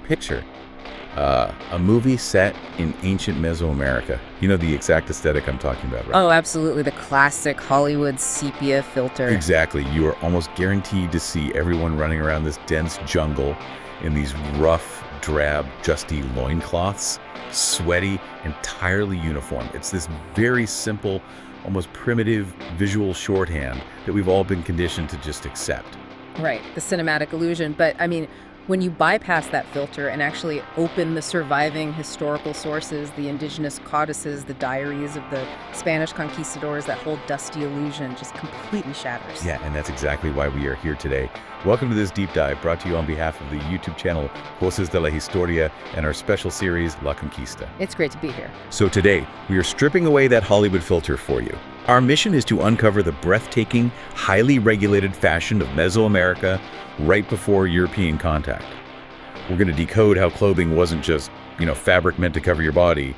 Picture a movie set in ancient Mesoamerica. You know the exact aesthetic I'm talking about, right? Oh, absolutely. The classic Hollywood sepia filter. Exactly. You are almost guaranteed to see everyone running around this dense jungle in these rough, drab, justy loincloths, sweaty, entirely uniform. It's this very simple, almost primitive visual shorthand that we've all been conditioned to just accept. Right, the cinematic illusion. But, I mean, when you bypass that filter and actually open the surviving historical sources, the indigenous codices, the diaries of the Spanish conquistadors, that whole dusty illusion just completely shatters. Yeah, and that's exactly why we are here today. Welcome to this deep dive brought to you on behalf of the YouTube channel Voces de la Historia and our special series La Conquista. It's great to be here. So today, we are stripping away that Hollywood filter for you. Our mission is to uncover the breathtaking, highly regulated fashion of Mesoamerica right before European contact. We're going to decode how clothing wasn't just, fabric meant to cover your body.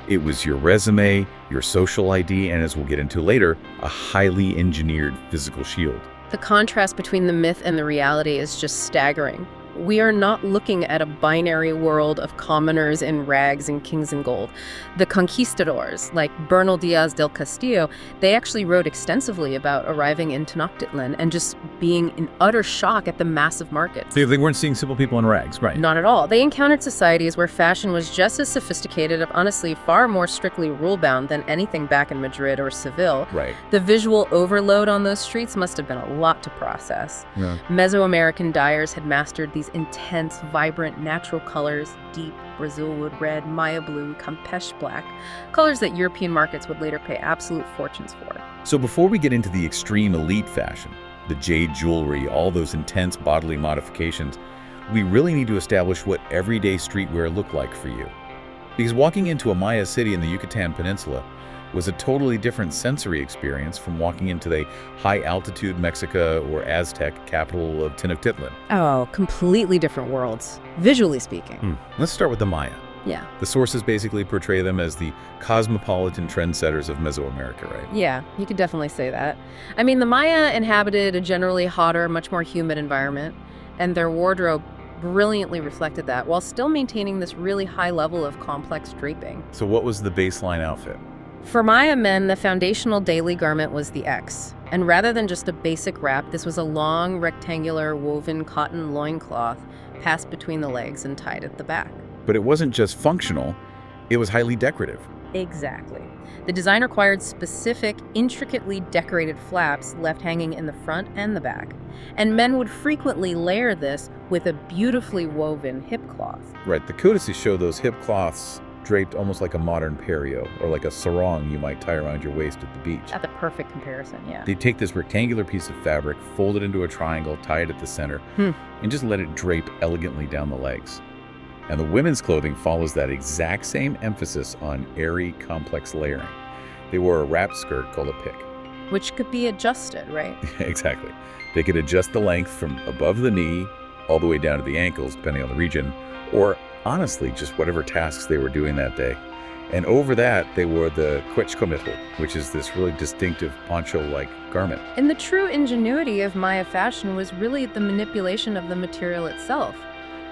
It was your resume, your social ID, and as we'll get into later, a highly engineered physical shield. The contrast between the myth and the reality is just staggering. We are not looking at a binary world of commoners in rags and kings in gold. The conquistadors, like Bernal Diaz del Castillo, they actually wrote extensively about arriving in Tenochtitlan and just being in utter shock at the massive markets. So they weren't seeing simple people in rags, right? Not at all. They encountered societies where fashion was just as sophisticated, and honestly far more strictly rule-bound than anything back in Madrid or Seville. Right. The visual overload on those streets must have been a lot to process. Yeah. Mesoamerican dyers had mastered these intense, vibrant, natural colors, deep Brazilwood red, Maya blue, Campeche black, colors that European markets would later pay absolute fortunes for. So before we get into the extreme elite fashion, the jade jewelry, all those intense bodily modifications, we really need to establish what everyday streetwear looked like for you. Because walking into a Maya city in the Yucatan Peninsula was a totally different sensory experience from walking into the high-altitude Mexica or Aztec capital of Tenochtitlan. Oh, completely different worlds, visually speaking. Let's start with the Maya. Yeah. The sources basically portray them as the cosmopolitan trendsetters of Mesoamerica, right? Yeah, you could definitely say that. I mean, the Maya inhabited a generally hotter, much more humid environment, and their wardrobe brilliantly reflected that, while still maintaining this really high level of complex draping. So what was the baseline outfit? For Maya men, the foundational daily garment was the X. And rather than just a basic wrap, this was a long, rectangular, woven cotton loincloth passed between the legs and tied at the back. But it wasn't just functional, it was highly decorative. Exactly. The design required specific, intricately decorated flaps left hanging in the front and the back. And men would frequently layer this with a beautifully woven hip cloth. Right, the codices show those hip cloths draped almost like a modern perio, or like a sarong you might tie around your waist at the beach. At the perfect comparison, yeah. They'd take this rectangular piece of fabric, fold it into a triangle, tie it at the center, and just let it drape elegantly down the legs. And the women's clothing follows that exact same emphasis on airy, complex layering. They wore a wrapped skirt called a pick. Which could be adjusted, right? Exactly. They could adjust the length from above the knee all the way down to the ankles, depending on the region, or honestly, just whatever tasks they were doing that day. And over that, they wore the quechcomitl, which is this really distinctive poncho-like garment. And the true ingenuity of Maya fashion was really the manipulation of the material itself.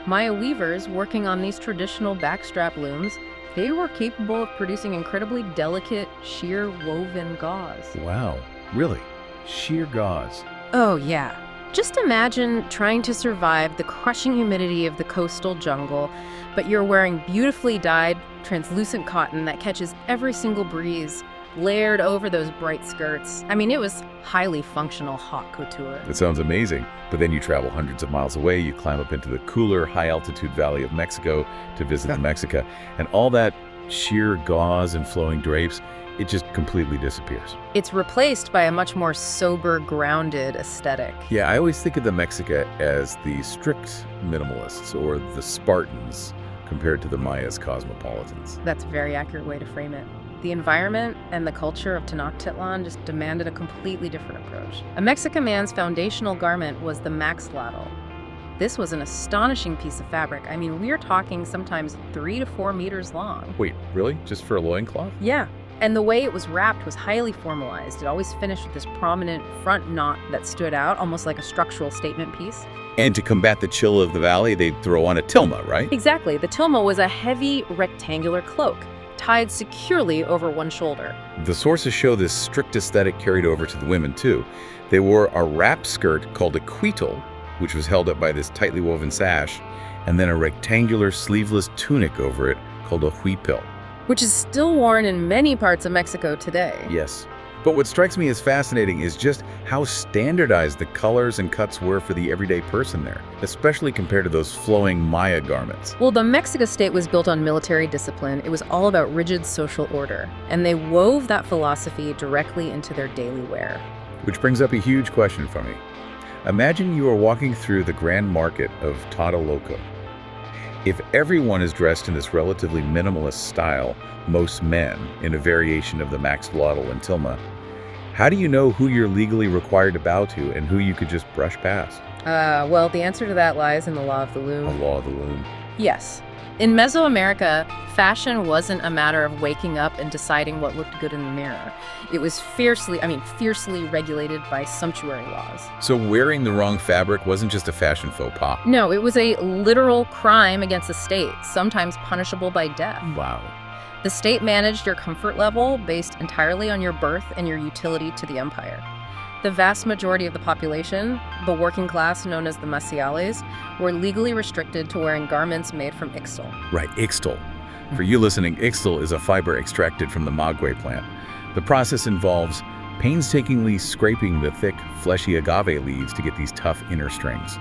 Maya weavers working on these traditional backstrap looms, they were capable of producing incredibly delicate, sheer woven gauze. Wow, really? Sheer gauze. Oh, yeah. Just imagine trying to survive the crushing humidity of the coastal jungle, but you're wearing beautifully dyed, translucent cotton that catches every single breeze, layered over those bright skirts. I mean, it was highly functional haute couture. That sounds amazing. But then you travel hundreds of miles away, you climb up into the cooler, high-altitude valley of Mexico to visit the Mexica, and all that sheer gauze and flowing drapes, it just completely disappears. It's replaced by a much more sober, grounded aesthetic. Yeah, I always think of the Mexica as the strict minimalists or the Spartans compared to the Maya's cosmopolitans. That's a very accurate way to frame it. The environment and the culture of Tenochtitlan just demanded a completely different approach. A Mexican man's foundational garment was the maxladel. This was an astonishing piece of fabric. I mean, we're talking sometimes 3 to 4 meters long. Wait, really? Just for a loincloth? Yeah. And the way it was wrapped was highly formalized. It always finished with this prominent front knot that stood out, almost like a structural statement piece. And to combat the chill of the valley, they'd throw on a tilma, right? Exactly. The tilma was a heavy rectangular cloak, tied securely over one shoulder. The sources show this strict aesthetic carried over to the women, too. They wore a wrap skirt called a cuitle, which was held up by this tightly woven sash, and then a rectangular sleeveless tunic over it called a huipil. Which is still worn in many parts of Mexico today. Yes. But what strikes me as fascinating is just how standardized the colors and cuts were for the everyday person there, especially compared to those flowing Maya garments. Well, the Mexico state was built on military discipline. It was all about rigid social order, and they wove that philosophy directly into their daily wear. Which brings up a huge question for me. Imagine you are walking through the grand market of Tlatelolco. If everyone is dressed in this relatively minimalist style, most men in a variation of the maxolotl and tilma, how do you know who you're legally required to bow to and who you could just brush past? Well, the answer to that lies in the law of the loom. The law of the loom. Yes. In Mesoamerica, fashion wasn't a matter of waking up and deciding what looked good in the mirror. It was fiercely regulated by sumptuary laws. So wearing the wrong fabric wasn't just a fashion faux pas? No, it was a literal crime against the state, sometimes punishable by death. Wow. The state managed your comfort level based entirely on your birth and your utility to the empire. The vast majority of the population, the working class known as the maciales, were legally restricted to wearing garments made from ixtal. Right, ixtal. For you listening, ixtal is a fiber extracted from the maguey plant. The process involves painstakingly scraping the thick, fleshy agave leaves to get these tough inner strings.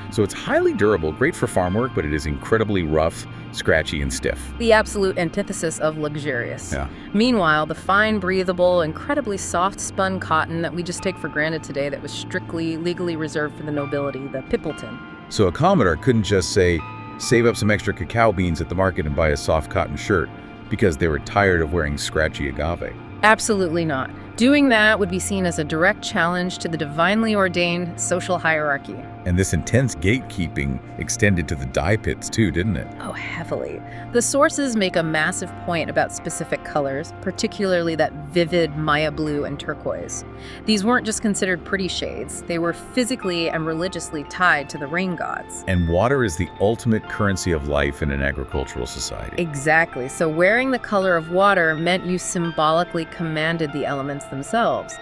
So it's highly durable, great for farm work, but it is incredibly rough, scratchy, and stiff. The absolute antithesis of luxurious. Yeah. Meanwhile, the fine, breathable, incredibly soft spun cotton that we just take for granted today that was strictly legally reserved for the nobility, the pippleton. So a commoner couldn't just say, save up some extra cacao beans at the market and buy a soft cotton shirt because they were tired of wearing scratchy agave. Absolutely not. Doing that would be seen as a direct challenge to the divinely ordained social hierarchy. And this intense gatekeeping extended to the dye pits too, didn't it? Oh, heavily. The sources make a massive point about specific colors, particularly that vivid Maya blue and turquoise. These weren't just considered pretty shades, they were physically and religiously tied to the rain gods. And water is the ultimate currency of life in an agricultural society. Exactly. So wearing the color of water meant you symbolically commanded the elements themselves.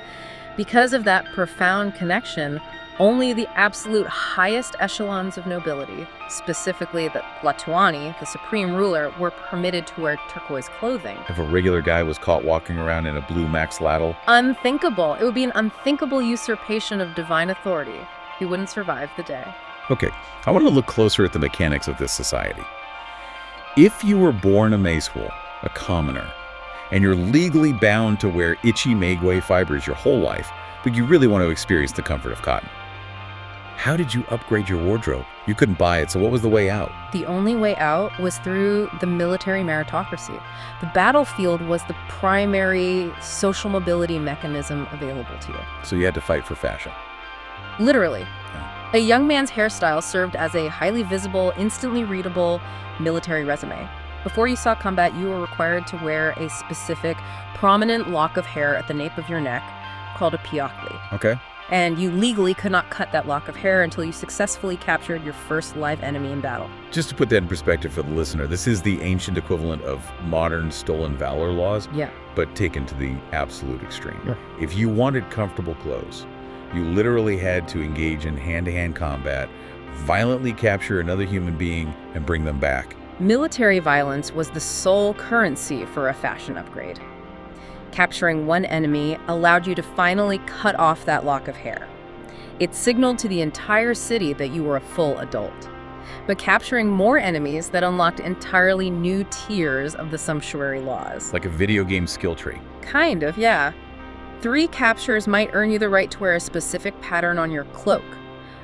Because of that profound connection, only the absolute highest echelons of nobility, specifically the Tlatoani, the supreme ruler, were permitted to wear turquoise clothing. If a regular guy was caught walking around in a blue maxolotl, Unthinkable. It would be an unthinkable usurpation of divine authority. He wouldn't survive the day. Okay, I want to look closer at the mechanics of this society. If you were born a Macewool, a commoner, and you're legally bound to wear itchy maguey fibers your whole life, but you really want to experience the comfort of cotton, how did you upgrade your wardrobe? You couldn't buy it, so what was the way out? The only way out was through the military meritocracy. The battlefield was the primary social mobility mechanism available to you. So you had to fight for fashion. Literally. A young man's hairstyle served as a highly visible, instantly readable military resume. Before you saw combat, you were required to wear a specific, prominent lock of hair at the nape of your neck called a piakli. Okay. And you legally could not cut that lock of hair until you successfully captured your first live enemy in battle. Just to put that in perspective for the listener, this is the ancient equivalent of modern stolen valor laws, Yeah. but taken to the absolute extreme. Yeah. If you wanted comfortable clothes, you literally had to engage in hand-to-hand combat, violently capture another human being, and bring them back. Military violence was the sole currency for a fashion upgrade. Capturing one enemy allowed you to finally cut off that lock of hair. It signaled to the entire city that you were a full adult. But capturing more enemies that unlocked entirely new tiers of the sumptuary laws. Like a video game skill tree. Kind of, yeah. 3 captures might earn you the right to wear a specific pattern on your cloak.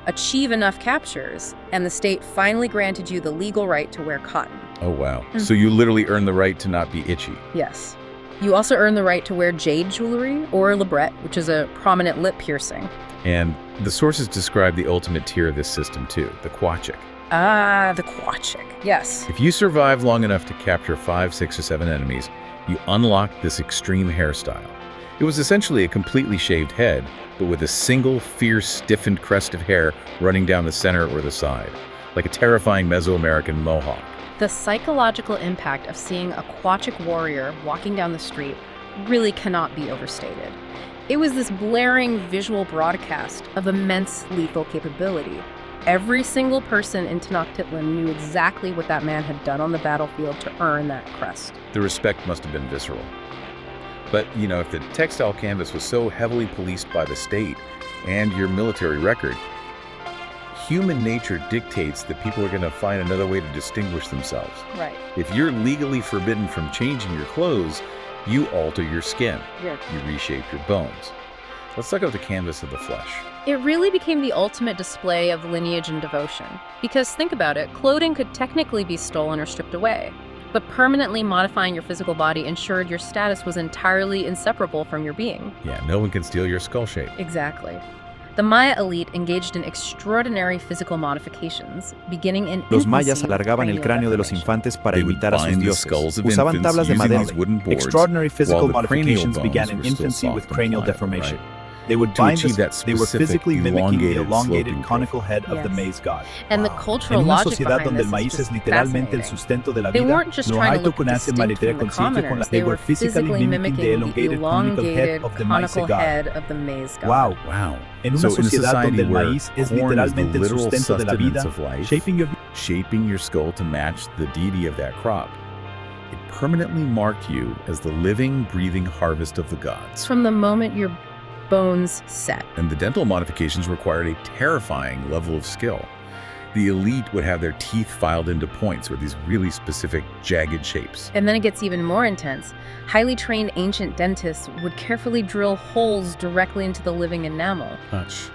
Achieve enough captures, and the state finally granted you the legal right to wear cotton. Oh, wow. So you literally earned the right to not be itchy. Yes. You also earn the right to wear jade jewelry or labret, which is a prominent lip piercing. And the sources describe the ultimate tier of this system too, the Quachik. Ah, the Quachik. Yes. If you survive long enough to capture 5, 6, or 7 enemies, you unlocked this extreme hairstyle. It was essentially a completely shaved head, but with a single, fierce, stiffened crest of hair running down the center or the side, like a terrifying Mesoamerican mohawk. The psychological impact of seeing a Quachic warrior walking down the street really cannot be overstated. It was this blaring visual broadcast of immense lethal capability. Every single person in Tenochtitlan knew exactly what that man had done on the battlefield to earn that crest. The respect must have been visceral. But, if the textile canvas was so heavily policed by the state and your military record, human nature dictates that people are going to find another way to distinguish themselves. Right. If you're legally forbidden from changing your clothes, you alter your skin. Yeah. You reshape your bones. Let's talk about the canvas of the flesh. It really became the ultimate display of lineage and devotion. Because think about it, clothing could technically be stolen or stripped away. But permanently modifying your physical body ensured your status was entirely inseparable from your being. Yeah, no one can steal your skull shape. Exactly. The Maya elite engaged in extraordinary physical modifications, beginning in Los infancy mayas with alargaban el cranial cráneo de los deformation. infantes para They would imitar a sus bind the dioses. skulls of Usaban infants tablas de using madera. these wooden boards, Extraordinary physical while the cranial modifications bones began in were still infancy with soft and cranial pliant, deformation. right? They would To bind achieve the, that they were specific, physically mimicking the elongated, elongated sloping conical head of the Yes. maize god. And the En cultural una logic sociedad behind donde this el is maíz es just literalmente el fascinating. sustento de la They vida, weren't just no trying hay to look to nace distinct manera from the consciente con la. commoners. They were physically mimicking the elongated conical head elongated of the maize conical god. head of the maize god. Wow. Wow. En una So in a sociedad society donde el where maíz es corn is the literalmente el literal sustento de la vida, sustenance of life, shaping your skull to match the deity of that crop, it permanently marked you as the living, breathing harvest of the gods. From the moment your bones set. And the dental modifications required a terrifying level of skill. The elite would have their teeth filed into points or these really specific jagged shapes. And then it gets even more intense. Highly trained ancient dentists would carefully drill holes directly into the living enamel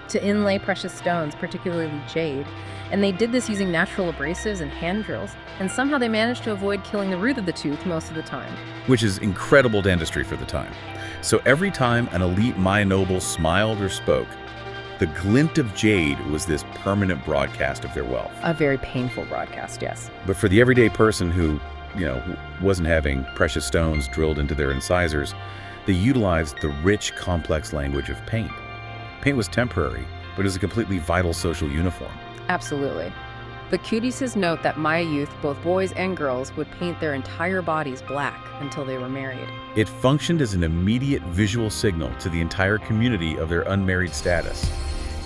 to inlay precious stones, particularly jade. And they did this using natural abrasives and hand drills. And somehow they managed to avoid killing the root of the tooth most of the time. Which is incredible dentistry for the time. So every time an elite Maya noble smiled or spoke, the glint of jade was this permanent broadcast of their wealth. A very painful broadcast, yes. But for the everyday person who, wasn't having precious stones drilled into their incisors, they utilized the rich, complex language of paint. Paint was temporary, but it was a completely vital social uniform. Absolutely. The Codices note that Maya youth, both boys and girls, would paint their entire bodies black until they were married. It functioned as an immediate visual signal to the entire community of their unmarried status.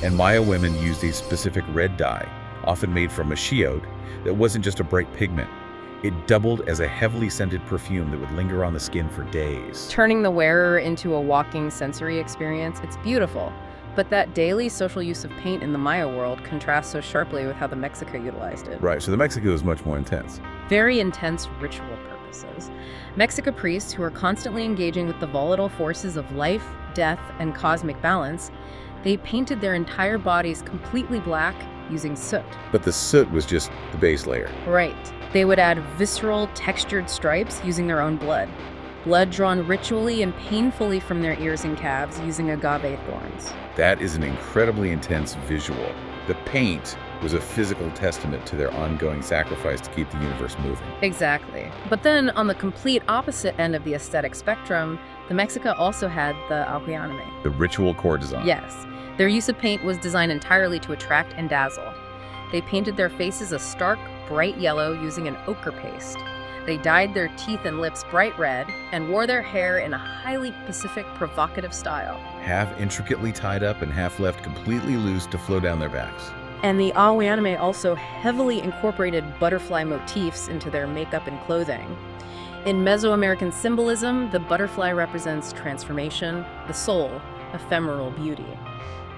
And Maya women used a specific red dye, often made from a shiode, that wasn't just a bright pigment. It doubled as a heavily scented perfume that would linger on the skin for days. Turning the wearer into a walking sensory experience, it's beautiful. But that daily social use of paint in the Maya world contrasts so sharply with how the Mexica utilized it. Right, so the Mexico is much more intense. Very intense ritual purposes. Mexica priests, who are constantly engaging with the volatile forces of life, death, and cosmic balance, they painted their entire bodies completely black using soot. But the soot was just the base layer. Right. They would add visceral, textured stripes using their own blood. Blood drawn ritually and painfully from their ears and calves using agave thorns. That is an incredibly intense visual. The paint was a physical testament to their ongoing sacrifice to keep the universe moving. Exactly. But then, on the complete opposite end of the aesthetic spectrum, the Mexica also had the Ahuyaname. The ritual courtesan. Yes. Their use of paint was designed entirely to attract and dazzle. They painted their faces a stark, bright yellow using an ochre paste. They dyed their teeth and lips bright red and wore their hair in a highly Pacific, provocative style. Half intricately tied up and half left completely loose to flow down their backs. And the Ahuyaname also heavily incorporated butterfly motifs into their makeup and clothing. In Mesoamerican symbolism, the butterfly represents transformation, the soul, ephemeral beauty.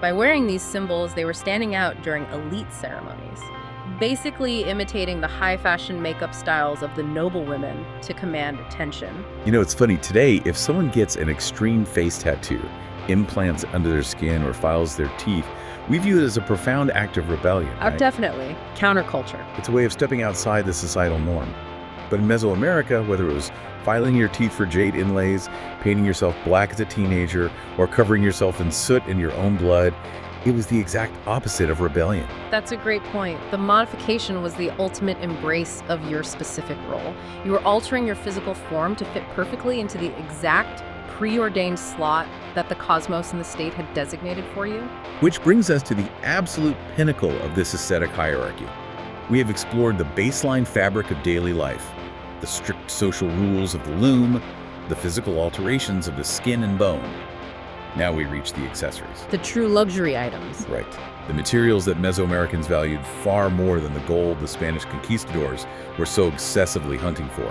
By wearing these symbols, they were standing out during elite ceremonies, basically imitating the high-fashion makeup styles of the noble women to command attention. It's funny, today, if someone gets an extreme face tattoo, implants under their skin, or files their teeth, we view it as a profound act of rebellion. Right? Definitely. Counterculture. It's a way of stepping outside the societal norm. But in Mesoamerica, whether it was filing your teeth for jade inlays, painting yourself black as a teenager, or covering yourself in soot in your own blood, It was the exact opposite of rebellion. That's a great point. The modification was the ultimate embrace of your specific role. You were altering your physical form to fit perfectly into the exact preordained slot that the cosmos and the state had designated for you. Which brings us to the absolute pinnacle of this aesthetic hierarchy. We have explored the baseline fabric of daily life, the strict social rules of the loom, the physical alterations of the skin and bone. Now we reach the accessories. The true luxury items. Right. The materials that Mesoamericans valued far more than the gold the Spanish conquistadors were so obsessively hunting for.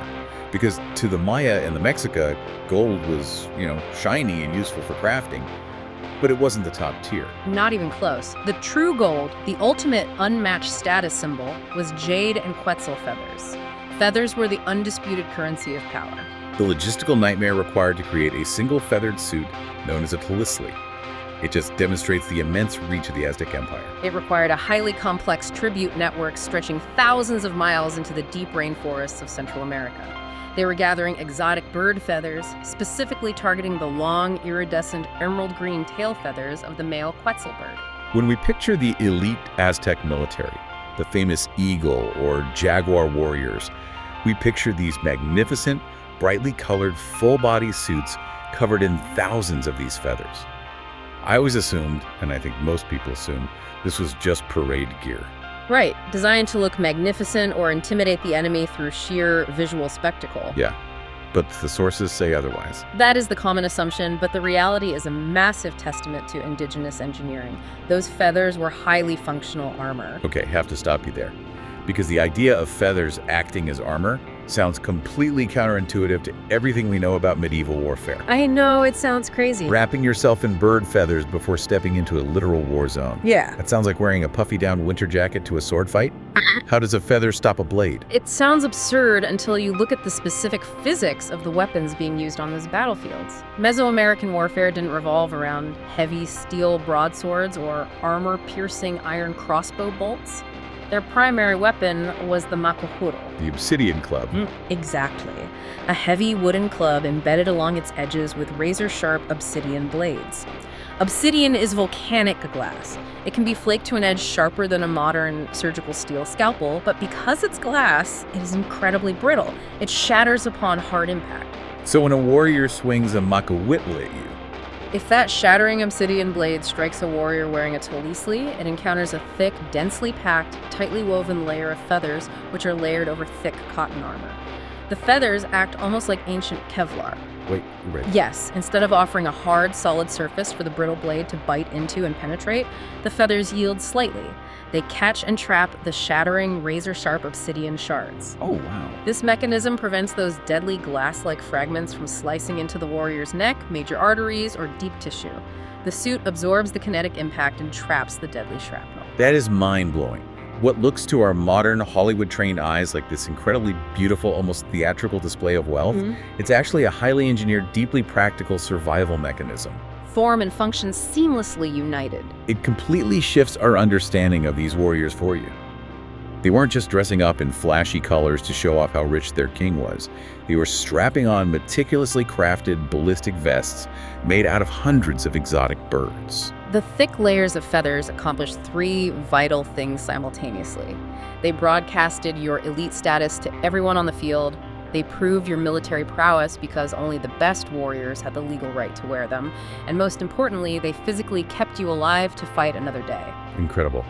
Because to the Maya and the Mexica, gold was, shiny and useful for crafting. But it wasn't the top tier. Not even close. The true gold, the ultimate unmatched status symbol, was jade and quetzal feathers. Feathers were the undisputed currency of power. The logistical nightmare required to create a single feathered suit known as a talisli. It just demonstrates the immense reach of the Aztec Empire. It required a highly complex tribute network stretching thousands of miles into the deep rainforests of Central America. They were gathering exotic bird feathers, specifically targeting the long, iridescent emerald green tail feathers of the male quetzal bird. When we picture the elite Aztec military, the famous eagle or jaguar warriors, we picture these magnificent, brightly colored, full-body suits covered in thousands of these feathers. I always assumed, and I think most people assume, this was just parade gear. Right, designed to look magnificent or intimidate the enemy through sheer visual spectacle. Yeah, but the sources say otherwise. That is the common assumption, but the reality is a massive testament to indigenous engineering. Those feathers were highly functional armor. Okay, have to stop you there. Because the idea of feathers acting as armor sounds completely counterintuitive to everything we know about medieval warfare. I know, it sounds crazy. Wrapping yourself in bird feathers before stepping into a literal war zone. Yeah. That sounds like wearing a puffy down winter jacket to a sword fight. How does a feather stop a blade? It sounds absurd until you look at the specific physics of the weapons being used on those battlefields. Mesoamerican warfare didn't revolve around heavy steel broadswords or armor-piercing iron crossbow bolts. Their primary weapon was the macuhuro. The obsidian club. Exactly. A heavy wooden club embedded along its edges with razor-sharp obsidian blades. Obsidian is volcanic glass. It can be flaked to an edge sharper than a modern surgical steel scalpel, but because it's glass, it is incredibly brittle. It shatters upon hard impact. So when a warrior swings a macahuitl at you, if that shattering obsidian blade strikes a warrior wearing a talisli, it encounters a thick, densely packed, tightly woven layer of feathers, which are layered over thick cotton armor. The feathers act almost like ancient Kevlar. Wait, right. Yes, instead of offering a hard, solid surface for the brittle blade to bite into and penetrate, the feathers yield slightly. They catch and trap the shattering, razor-sharp obsidian shards. Oh, wow. This mechanism prevents those deadly glass-like fragments from slicing into the warrior's neck, major arteries, or deep tissue. The suit absorbs the kinetic impact and traps the deadly shrapnel. That is mind-blowing. What looks to our modern Hollywood-trained eyes like this incredibly beautiful, almost theatrical display of wealth, it's actually a highly engineered, deeply practical survival mechanism. Form and function seamlessly united. It completely shifts our understanding of these warriors for you. They weren't just dressing up in flashy colors to show off how rich their king was. They were strapping on meticulously crafted ballistic vests made out of hundreds of exotic birds. The thick layers of feathers accomplished three vital things simultaneously. They broadcasted your elite status to everyone on the field. They proved your military prowess because only the best warriors had the legal right to wear them. And most importantly, they physically kept you alive to fight another day. Incredible.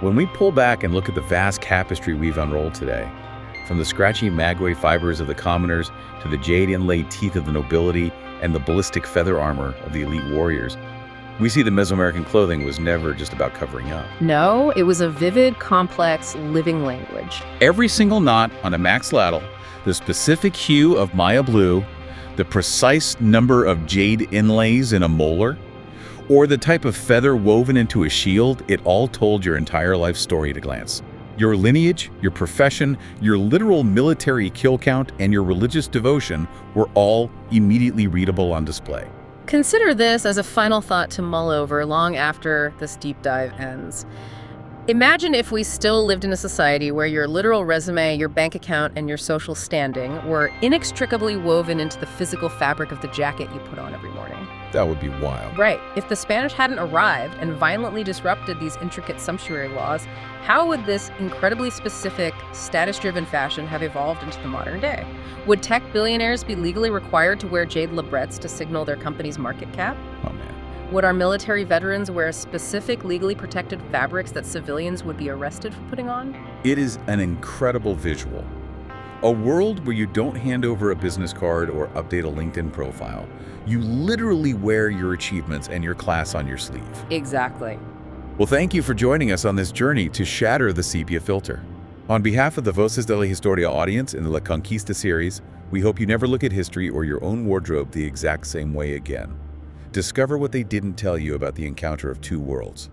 When we pull back and look at the vast tapestry we've unrolled today, from the scratchy maguey fibers of the commoners to the jade inlaid teeth of the nobility and the ballistic feather armor of the elite warriors, we see the Mesoamerican clothing was never just about covering up. No, it was a vivid, complex, living language. Every single knot on a max ladle, the specific hue of Maya blue, the precise number of jade inlays in a molar, or the type of feather woven into a shield, it all told your entire life story at a glance. Your lineage, your profession, your literal military kill count, and your religious devotion were all immediately readable on display. Consider this as a final thought to mull over long after this deep dive ends. Imagine if we still lived in a society where your literal resume, your bank account, and your social standing were inextricably woven into the physical fabric of the jacket you put on every morning. That would be wild. Right. If the Spanish hadn't arrived and violently disrupted these intricate sumptuary laws, how would this incredibly specific, status-driven fashion have evolved into the modern day? Would tech billionaires be legally required to wear jade labrettes to signal their company's market cap? Oh, man. Would our military veterans wear specific legally protected fabrics that civilians would be arrested for putting on? It is an incredible visual. A world where you don't hand over a business card or update a LinkedIn profile. You literally wear your achievements and your class on your sleeve. Exactly. Well, thank you for joining us on this journey to shatter the sepia filter. On behalf of the Voces de la Historia audience in the La Conquista series, we hope you never look at history or your own wardrobe the exact same way again. Discover what they didn't tell you about the encounter of two worlds.